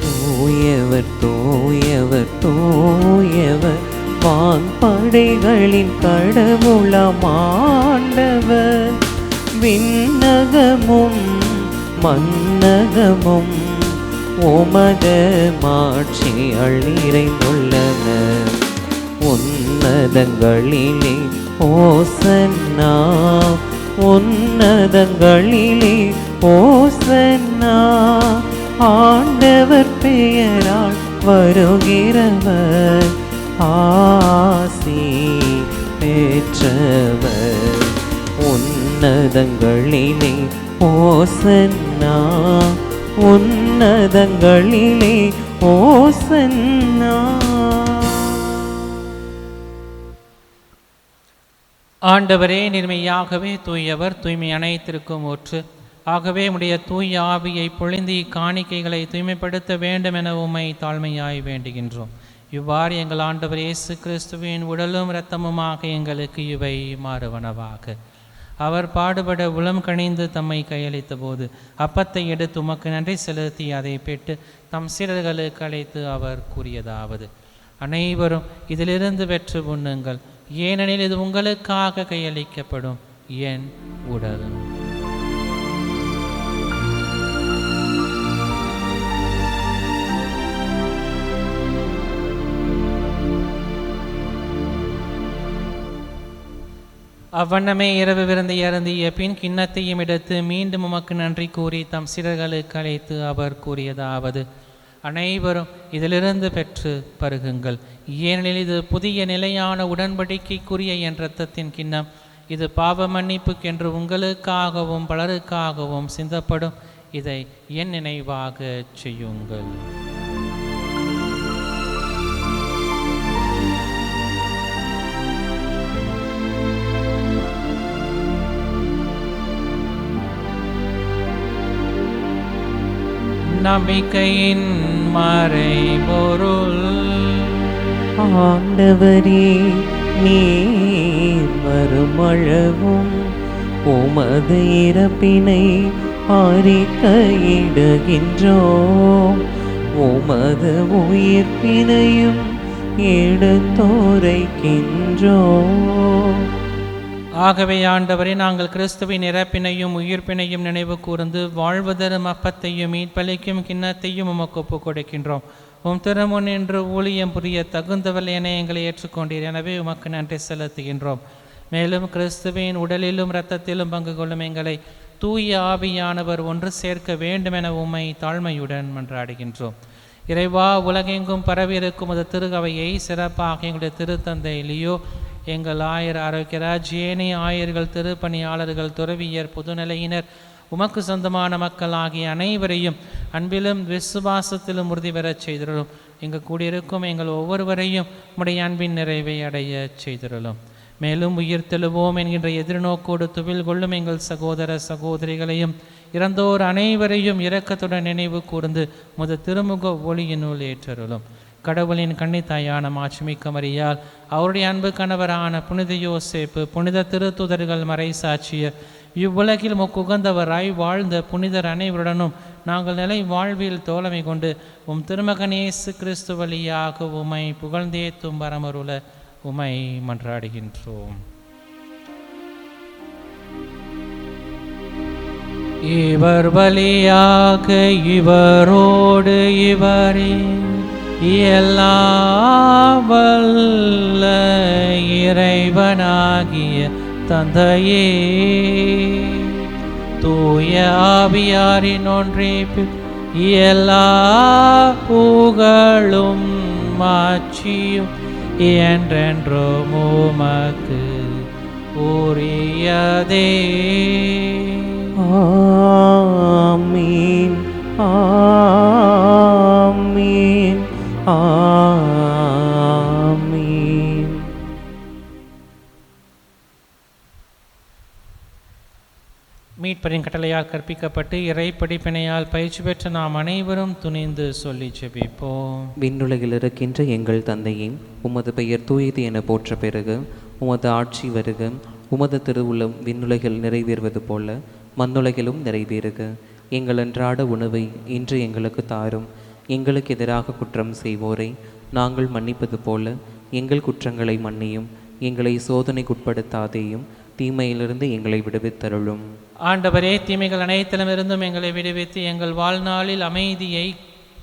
தூயவர் தூயவர் தூயவர் வான்படைகளின் கடவுளமாண்டவர். விண்ணகமும் மன்னகமும் உமது மாட்சியால் நிறைந்துள்ளன. உன்னதங்களிலே ஓசன்னா, உன்னதங்களிலே ஓசன்னா. ஆண்டவர் பெயரால் வருகிறவர் ஆசி பெற்றவர். உன்னதங்களிலே ஓசன்னா, உன்னதங்களிலே ஓசன்னா. ஆண்டவரே, நிர்மையாகவே தூயவர், தூய்மை அனைத்திற்கும் ஊற்று. ஆகவே உடைய தூய ஆவியை பொழிந்து இக்காணிக்கைகளை தூய்மைப்படுத்த வேண்டும் என உம்மை தாழ்மையாய் வேண்டுகின்றோம். இவ்வாறு எங்கள் ஆண்டவர் இயேசு கிறிஸ்துவின் உடலும் இரத்தமுமாக எங்களுக்கு இவை மாறுவனவாக. அவர் பாடுபட உளம் கணிந்து தம்மை கையளித்த போது அப்பத்தை எடுத்து உமக்கு நன்றி செலுத்தி அதை பெற்று தம் சீடர்களுக்கு அழைத்து அவர் கூறியதாவது: அனைவரும் இதிலிருந்து பெற்று உண்ணுங்கள், ஏனெனில் இது உங்களுக்காக கையளிக்கப்படும் என் உடல். அவ்வண்ணமே இரவு விருந்தை அருந்திய பின் கிண்ணத்தையும் எடுத்து மீண்டும் உமக்கு நன்றி கூறி தம் சீடர்களுக்கு அழைத்து அவர் கூறியதாவது: அனைவரும் இதிலிருந்து பெற்று பருகுங்கள், ஏனெனில் இது புதிய நிலையான உடன்படிக்கைக்குரிய என் இரத்தத்தின் கிண்ணம். இது பாவ மன்னிப்புக்கென்று உங்களுக்காகவும் பலருக்காகவும் சிந்தப்படும். இதை என் நினைவாக செய்யுங்கள். நம்பிக்கையின் மறைபொருள். ஆண்டவரே, நீர் வருமளவும் உமது இறப்பினை அறிக்கையிடுகின்றோம், உமது உயிர்ப்பினையும் எடுத்துரைக்கின்றோம். ஆகவே ஆண்டவரே, நாங்கள் கிறிஸ்துவின் இறப்பினையும் உயிர்ப்பினையும் நினைவு கூர்ந்து வாழ்வதரும் அப்பத்தையும் மீட்பளிக்கும் கிண்ணத்தையும் உமக்கு ஒப்புக் கொடுக்கின்றோம். உம் திருமுன் என்று ஊழியம் புரிய தகுந்தவள் என எங்களை ஏற்றுக்கொண்டீர். எனவே உமக்கு நன்றி செலுத்துகின்றோம். மேலும் கிறிஸ்துவின் உடலிலும் இரத்தத்திலும் பங்கு கொள்ளும் எங்களை தூய ஆவியானவர் ஒன்று சேர்க்க வேண்டுமென உம்மை தாழ்மையுடன் மன்றாடுகின்றோம். இறைவா, உலகெங்கும் பரவியிருக்கும் அது திருகவையை சிறப்பாக எங்களுடைய திருத்தந்தை லியோ, எங்கள் ஆயர் ஆரோக்கியராஜ், ஏனைய ஆயர்கள், திருப்பணியாளர்கள், துறவியர், பொதுநிலையினர், உமக்கு சொந்தமான மக்கள் ஆகிய அனைவரையும் அன்பிலும் விசுவாசத்திலும் உறுதி பெறச் செய்திருளும். இங்கு கூடியிருக்கும் எங்கள் ஒவ்வொருவரையும் உம்முடைய அன்பின் நிறைவை அடைய செய்திருளும். மேலும் உயிர் தெழுவோம் என்கின்ற எதிர்நோக்கோடு துவில் கொள்ளும் எங்கள் சகோதர சகோதரிகளையும் இறந்தோர் அனைவரையும் இரக்கத்துடன் நினைவு கூர்ந்து முத திருமுக ஒளியினுள் ஏற்றருளும். கடவுளின் கன்னித்தாயான மாட்சிமிக்க மரியாள், அவருடைய அன்பு கணவரான புனித யோசேப்பு, புனித திருத்துதர்கள், மறைசாட்சியர், இவ்வுலகில் முக்குகந்தவராய் வாழ்ந்த புனிதர் அனைவருடனும் நாங்கள் நிலை வாழ்வில் தோழமை கொண்டு உம் திருமகன் இயேசு கிறிஸ்து வழியாக உமை புகழ்ந்தேத்தும் வரமருள உமை மன்றாடுகின்றோம். இவர் வழியாக இவரோடு இவரே எல்லாம் வல்ல இறைவனாகிய தந்தையே, தூய ஆவியாரின் ஒன்றிப்பில் எல்லா புகழும் மாட்சியும் என்றென்றும் உமக்கு உரியதே. ஆமீன், ஆமீன், ஆமீன். மீட்பரின் கட்டளையால் கற்பிக்கப்பட்டு இறை படிப்பினையால் பயிற்சி பெற்ற நாம் அனைவரும் துணிந்து சொல்லி ஜெபிப்போம். விண்ணுலகில் இருக்கின்ற எங்கள் தந்தையே, உமது பெயர் தூயது என போற்ற பெறுக. உமது ஆட்சி வருக. உமது திருவுளம் விண்ணுலகில் நிறைவேறுவது போல மண்ணுலகிலும் நிறைவேறுக. எங்கள் அன்றாட உணவை இன்று எங்களுக்கு தாரும். எங்களுக்கு எதிராக குற்றம் செய்வோரை நாங்கள் மன்னிப்பது போல எங்கள் குற்றங்களை மன்னியும். எங்களை சோதனைக்குட்படுத்தாதேயும், தீமையிலிருந்து எங்களை விடுவித்தருளும். ஆண்டவரே, தீமைகள் அனைத்திலுமிருந்தும் எங்களை விடுவித்து எங்கள் வாழ்நாளில் அமைதியை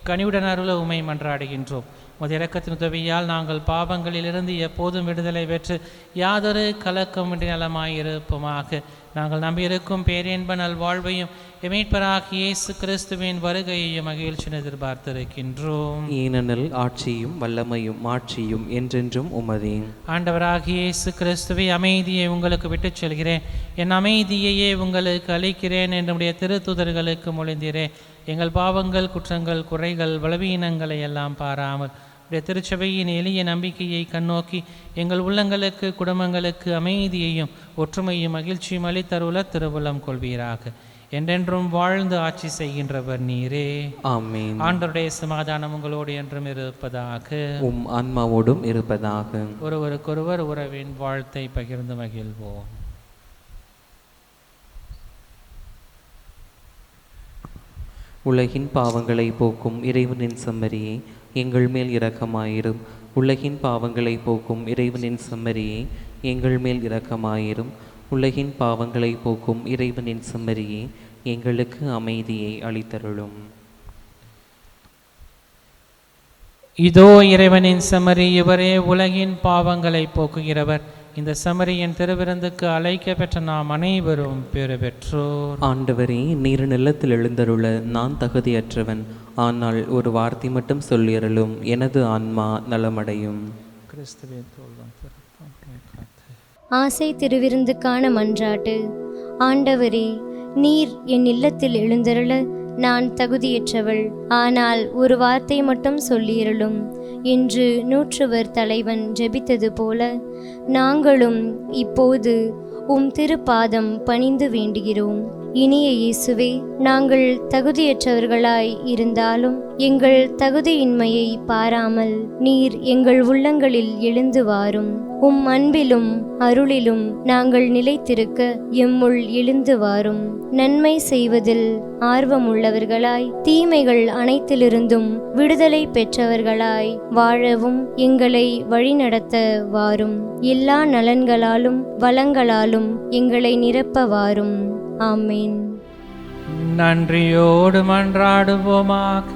கனிவுடன் அருள உமை மன்றாடுகின்றோம். உமது இரக்கத்தின் உதவியால் நாங்கள் பாவங்களிலிருந்து எப்போதும் விடுதலை பெற்று யாதொரு கலக்கமின்றி நலமாயிருப்போமாக. நாங்கள் நம்பியிருக்கும் பேரின்ப நல்வாழ்வையும் மீட்பராகிய இயேசு கிறிஸ்துவின் வருகையையும் மகிழ்ச்சி எதிர்பார்த்திருக்கின்றோம். ஏனெனில் ஆட்சியும் வல்லமையும் மாட்சியும் என்றென்றும் உமதே. ஆண்டவராகிய இயேசு கிறிஸ்துவை, அமைதியை உங்களுக்கு விட்டுச் செல்கிறேன், என் அமைதியையே உங்களுக்கு அளிக்கிறேன் என்னுடைய திருத்துதர்களுக்கு மொழிந்தீரேன். எங்கள் பாவங்கள், குற்றங்கள், குறைகள், பலவீனங்களை எல்லாம் பாராமல் உடைய திருச்சபையின் எளிய நம்பிக்கையை கண்ணோக்கி எங்கள் உள்ளங்களுக்கு, குடும்பங்களுக்கு அமைதியையும் ஒற்றுமையும் மகிழ்ச்சியும் அளித்தருள திருவுளம் கொள்வீராக. என்றென்றும் வாழ்ந்து ஆட்சி செய்கின்றவர் நீரே. ஆமென். ஆண்டவருடைய சமாதானம் உங்களோடு என்றும் இருப்பதாக. உம் ஆன்மாவோடும் இருப்பதாக. ஒருவருக்கொருவர் உறவின் வாழ்த்தை பகிர்ந்து மகிழ்வோம். உலகின் பாவங்களை போக்கும் இறைவனின் செம்மறியே, எங்கள் மேல் இரக்கமாயிரும். உலகின் பாவங்களை போக்கும் இறைவனின் செம்மறியே, எங்கள் மேல் இரக்கமாயிரும். உலகின் பாவங்களை போக்கும் இறைவனின் செம்மறியே, எங்களுக்கு அமைதியை அளித்தருளும். இதோ இறைவனின் செம்மறி, இவரே உலகின் பாவங்களை போக்குகிறவர். இந்த செம்மறியின் திருவிருந்துக்கு அழைக்க பெற்ற நாம் அனைவரும் பேறு பெற்றோர். ஆண்டவரே, நீர் நிலத்தில் எழுந்தருள நான் தகுதியற்றவன். ஆனால் ஒரு வார்த்தை மட்டும் சொல்லியருளும், எனது ஆன்மா நலமடையும். ஆசை திருவிருந்துக்கான மன்றாட்டு. ஆண்டவரே, நீர் என் இல்லத்தில் எழுந்தருள நான் தகுதியற்றவள். ஆனால் ஒரு வார்த்தை மட்டும் சொல்லியருளும் என்று நூற்றுவர் தலைவன் ஜெபித்தது போல நாங்களும் இப்போது உம் திருப்பாதம் பணிந்து வேண்டுகிறோம். இனிய இயேசுவே, நாங்கள் தகுதியற்றவர்களாய் இருந்தாலும் எங்கள் தகுதியின்மையை பாராமல் நீர் எங்கள் உள்ளங்களில் எழுந்து வாரும். உம் அன்பிலும் அருளிலும் நாங்கள் நிலைத்திருக்க எம்முள் எழுந்து வாரும். நன்மை செய்வதில் ஆர்வமுள்ளவர்களாய், தீமைகள் அனைத்திலிருந்தும் விடுதலை பெற்றவர்களாய் வாழவும் எங்களை வழிநடத்த வாரும். எல்லா நலன்களாலும் வளங்களாலும் எங்களை நிரப்ப வாரும். ஆமேன். நன்றியோடு மன்றாடுவோமாக.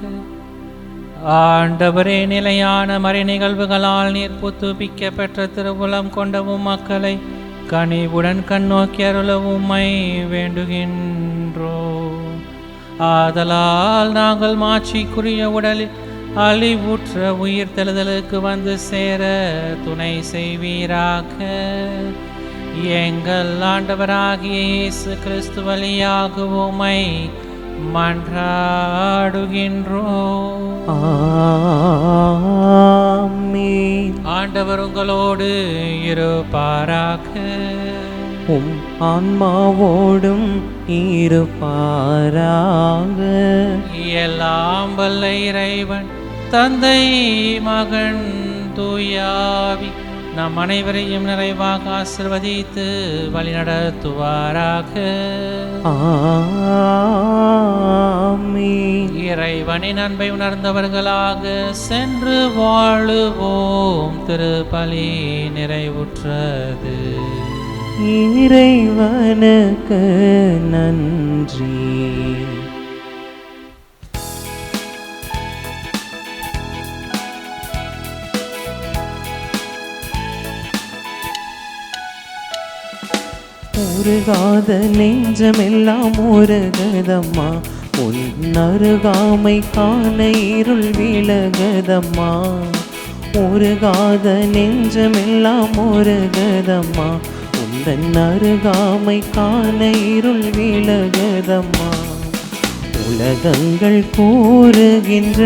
ஆண்டவரே, நிலையான மறை நிகழ்வுகளால் நீர் புதுப்பிக்க பெற்ற திருவுளம் கொண்டவும் மக்களை கனிவுடன் கண்ணோக்கி அருள உம்மை வேண்டுகின்றோம். வேண்டுகின்றோம். ஆதலால் நாங்கள் மாட்சிக்குரிய உடலில் அழிவுற்ற உயிர் தெழுதலுக்கு வந்து சேர துணை செய்வீராக. எங்கள் ஆண்டவராகிய இயேசு கிறிஸ்து வழியாக உம்மை மன்றாடுகின்றோம். ஆமென். ஆண்டவர் உங்களோடு இருப்பாராக. உம் ஆன்மாவோடும் இருப்பாராக. எல்லாம் வல்ல இறைவன் தந்தை மகன் தூயாவி நம் அனைவரையும் நிறைவாக ஆசிர்வதித்து வழிநடத்துவாராக. ஆமென். இறைவனின் அன்பை உணர்ந்தவர்களாக சென்று வாழுவோம். திருப்பலி நிறைவுற்றது. இறைவனுக்கு நன்றி. உருகாத நெஞ்சமெல்லாம் உருகதம்மா, உன் அருகாமை காண இருள் விலகதம்மா. உருகாத நெஞ்சமெல்லாம் உருகதம்மா, உந்தன் அருகாமை காண இருள் விலகதம்மா. உலகங்கள் கூறுகின்ற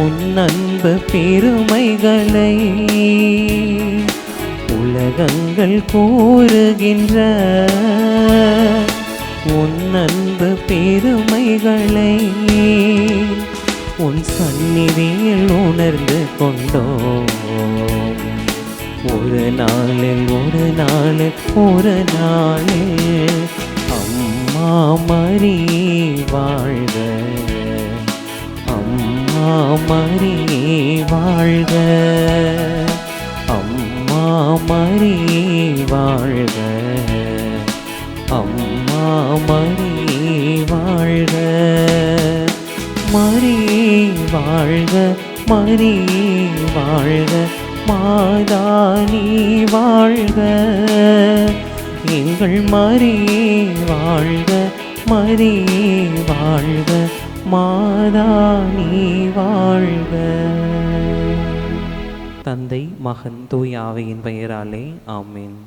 உன் அன்பு பெருமைகளை, உலகங்கள் கூறுகின்ற உன் அன்பு பெருமைகளை உன் சந்நிதியில் உணர்ந்து கொண்டோம். ஒரு நாளில் அம்மா மரி வாழ்க, அம்மா மரி வாழ்க, அம்மா மரி வாழ்க, அம்மா மரி வாழ்க. மரி வாழ்க, மரி வாழ்க, மாதா நீ வாழ்க. எங்கள் மரி வாழ்க, மரி வாழ்க, மாதா நீ வாழ்க. தந்தை மகன் தூய ஆவியின் பெயராலே ஆமென்.